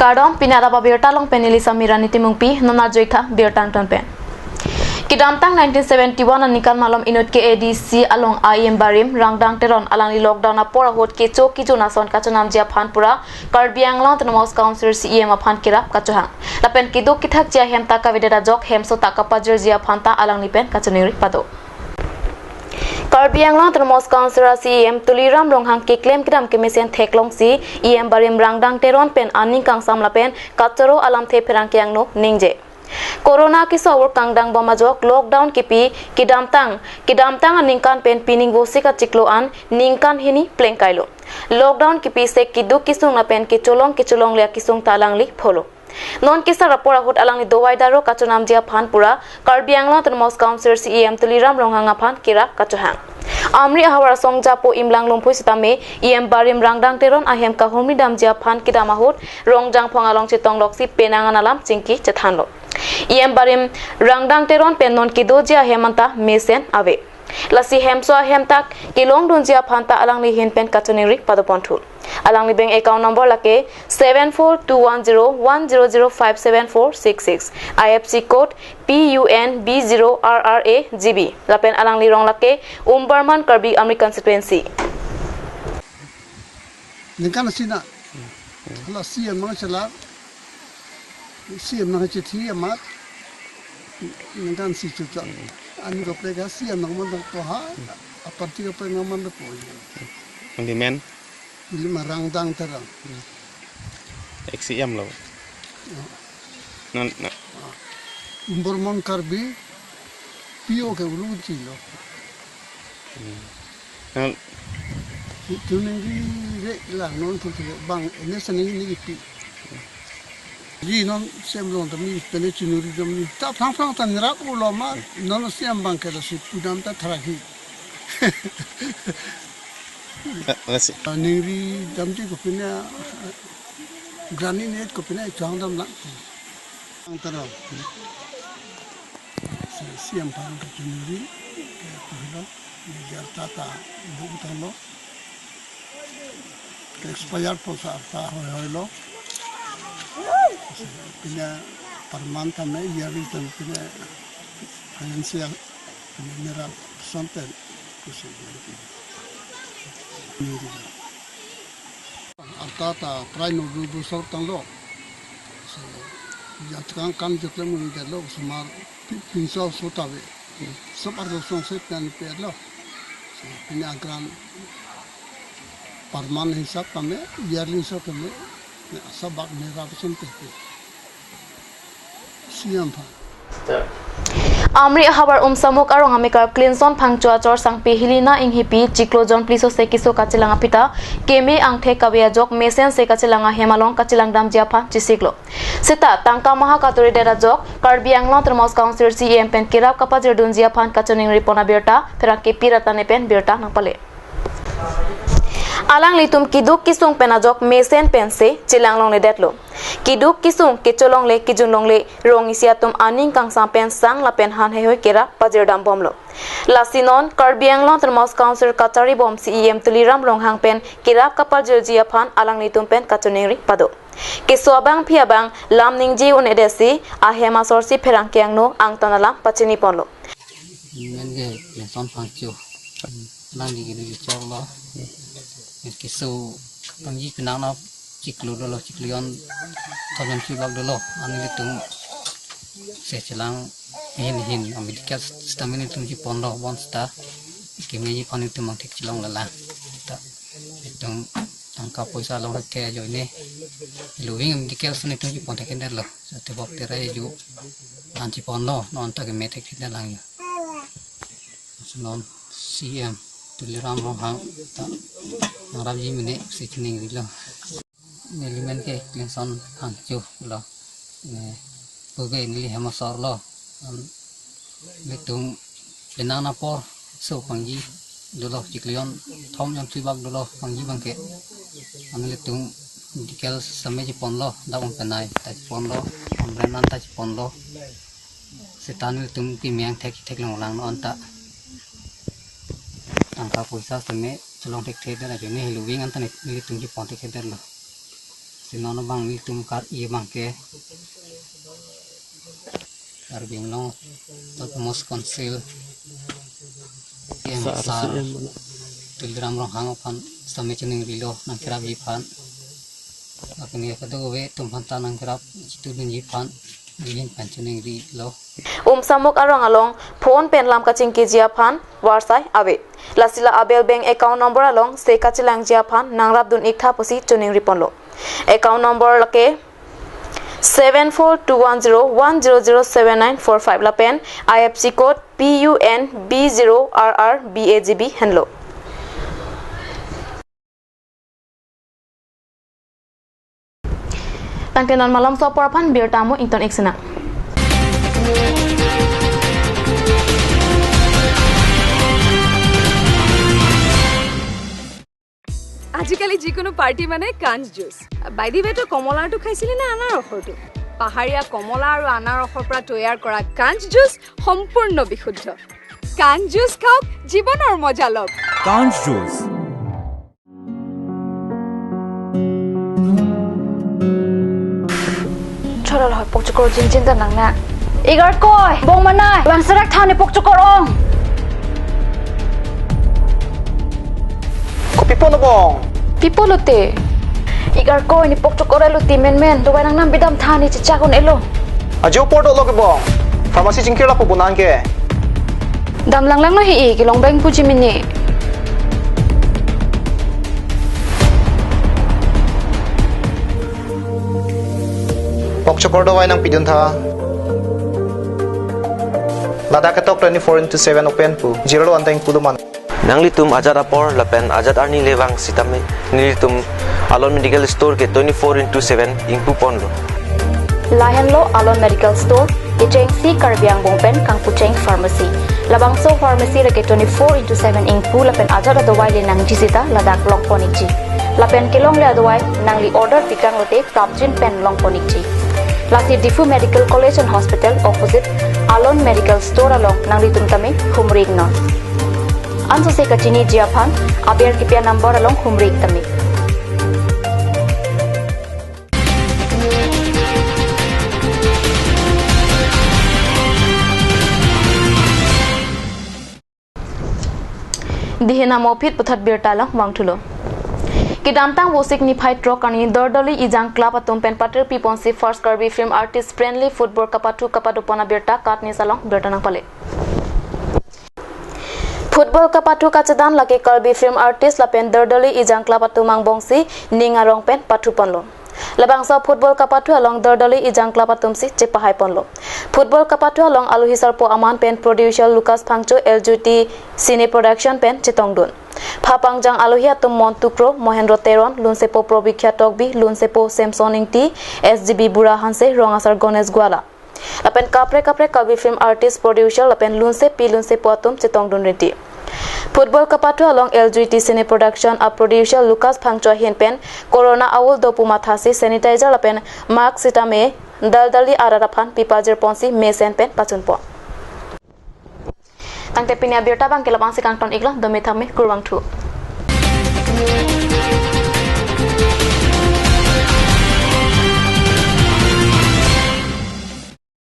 Nongkardom pinara ba birta long penili samira nitimungpi nona joitha birtan ton pen. Kidamtang 1971 anikan malam inut ke ADC along IM Barim rangdang teron alani lockdown apora hot ke chok ki jona son kachonam jia phanpura Karbi Anglong Tnamos Council CEM aphan kirap kachohang lapen kiduk kithak jia hem taka vedera jok hem so taka pajir jia phanta alang ni pen kachoniri pado Karbi Anglong Tnamos Council CEM tuliram ronghang ke claim kidam ke mesen theklong si EM Barim rangdang teron pen aning kang samla pen kachoro alam the pherang kyang no ningje Corona ki sawur kangdang bomajok lockdown kipi kidamtang ningkan pen pining bosika ciklo an ningkan hini plengkailo lockdown kipi se kiduk kisung na pen kichulong le kisung talang li pholo non kisa rapora hut alang ni dowai daro kachonam jia phanpura Karbi Anglong Tnamos Council CEM tuliram ronghanga phan kira kachohang Amri ahawar songja po imlang lumpui sitame EM Barim rangdang teron ahem ka homri dam jia phan kidamahut rongjang phangalong chitong loksi penangan alam chingki chethanlo EM Barim rangdang teron penon kidojia hemanta mesen ave lasi hemso hemtak kilong dunjia phanta alang ni hin pen kachoniri padoponthul alang ni bank account number lake 742101005746 IFC code PUNB0RRAGB lapen alang ni rong lake Umbarman Karbi Amri constituency ningkan sina hala CM mang chala CM mang chithi amat ningkan si chucha ani ko plega CM nang man ko ha aparti ko pe ngaman ko kondimen lima rangdang terang XCM lo non Umbarman Karbi PO ke ulu chilo tuningi re lang non tu bang ene sani ni pi ji non semblon tami pene chinuri tami ta phang tan rak ulo ma non sem bang ke si pudam ta tharaki ningri damji ko pina grani net ko pina changdam la antara sem bang ke chinuri ke pila jar tata bugtalo expired posa ta hoilo pina parmanta me yearly tan pina financial mineral something kusi artata try no do sort tan lo so ya kan jekle mu de lo sumar pinso sotabe so pardo son set tan pe lo pina gran Parman हिसाब कमे yearly हिसाब कमे सब बात मेरा पसंद है CM था Amri ahawar samuk arong amikar cleanson phangchua chor sangpi hilina inghipi chiklojon pliso se kiso kachilanga pita keme angthe kabya jok mesen se kachilanga hemalong kachilang dam jiapha chisiklo seta tangka maha katuri dera jok Karbi Anglong Tnamos Council CEM pen kirap kapajir dun jiaphan kachoning ripona berta therake pirata ne pen berta napale alang litum kiduk kisung penajok mesen pense chilanglong le detlo kiduk kisung kicholong le kijunlong le rong isiatum aning kang sampen sang la pen han he hoi kera pajir dam bomlo lasinon Karbi Anglong Tnamos Council kachari bom CEM tuliram ronghang pen kirap kapajir jia phan alang litum pen kachoneri pado kiswabang phiabang lam ningji unedesi ahema sorsi pherang kyangno angtanala pachini ponlo nge leson phangchu lang di gi chawlo kisu pangji pinang na ciklu dolo ciklion thojan sibak dolo ani tung se chilang hin amerika stamina tung ji pondo bon sta kimi ji pani tung thik chilong lala ta tung angka poisa long ke jo ne luwing amerika sni tung ji ponte ken lo te bok te rai ju anji pondo non ta ke metek thik lang yo non CM tuliram hang ta naraji mine sichning dilo element ke cleanson hangchu lo boge ni hemasor lo letung benana por so pangji dolo ciklion thom jam sibak dolo pangji bangke an letung dikel same ji ponlo dawang penai ta ponlo amrenan ta ponlo setan letung ki miang thek long lang no anta angka puisa seme celong tek tek na jone luwing antan ni tungji ponte keder lo sino na bang ni tum kat iya bang ke arbing no tot mos konsil yang sar tilram rong hang pan sami chening rilo nang kerap jipan akni ka do we tum pan tanang kerap tu dun jipan dilin pan chening rilo samuk arong along phone pen lam kaching ke jia phan warsai awe lasila abel bank account number along se kachilang jia phan nangrap dun iktha posi chuning ripon lo account number lake 742101007945 la pen IFC code PUNB0RRBAGB henlo tangtenan malam so porpan bir tamu ington iksena আজিকালি যিকোনো পাৰ্টি মানে কাঞ্জ juice by the ৱে তো কমলাটো খাইছিলি না আনাৰসৰটো পাহাৰীয়া কমলা আৰু আনাৰসৰ পৰা তৈয়াৰ কৰা কাঞ্জ জুচ সম্পূৰ্ণ বিশুদ্ধ কাঞ্জ জুচ খাওক জীৱনৰ মজা লওক কাঞ্জ juice Chorol hoy pokchukor jinjin ta nang na. Igar koi bong manai wang sarak thane pokchukor ong. Kopi po na bong. Pipo lote. Igar koi ni pokchukor luti men do nang nam bidam thani chicha kon elo. Ajo porto lo ke bong. Pharmacy jingkir la po bunan ke. Dam lang no hi ki long bang puji mini. Pokchokor do wai nang pidun tha. Lada ke tok 24/7 open pu. Jiro anteng puduman. Nanglitum ajat apor lapen ajat arni lewang sitame nilitum Alon Medical Store ke 24/7 ingpu ponlo. Lahen lo Alon Medical Store Icheng si Karbiang Bongpen Kang Pucheng Pharmacy. Labang so pharmacy rake 24/7 ingpu lapen ajat adawai le nang jisita ladak long ponichi. Lapen kilong le adawai nang li order pikang lote prapjin pen long ponichi. Lasi Difu Medical College and Hospital opposite Alon Medical Store along nang litum tame humring non. Anso se kachini jiaphan abiar kipia number along humring tame. Dihena mopit puthat birtala wangthulo Kidamtang wosik ni phai tro kani dordoli ijang club atom pen pater piponsi first Kirby film artist friendly football kapatu kapadupona birta katni salong birtanang pale Football kapatu kachadan lake Kirby film artist lapen dordoli ijang club atumang bongsi ningarong pen patuponlo Labangsa football kapatu along dordoli ijang club atumsi chepahai ponlo Football kapatu along aluhisar po aman pen producer Lucas Phangcho LGT Cine Production pen chitongdun Phapangjang alohia tum Montukro Mohendro Teron Lunsepo Probikya Tokbi Lunsepo Samsoning T SGB Bura Hanse Rongasar Gones Gwala Lapen kapre Kirby film artist producer lapen Lunsepo atum chitongdun reti Football kapatu along LGT Cine Production a producer Lucas Phangcho Hinpen Corona awul dopuma thasi sanitizer lapen Mark Sitame daldali araraphan pipajer ponsi mesen pen pachunpo Tangte pinia birta bang kelabang si kangton iklo dometame kurwang thu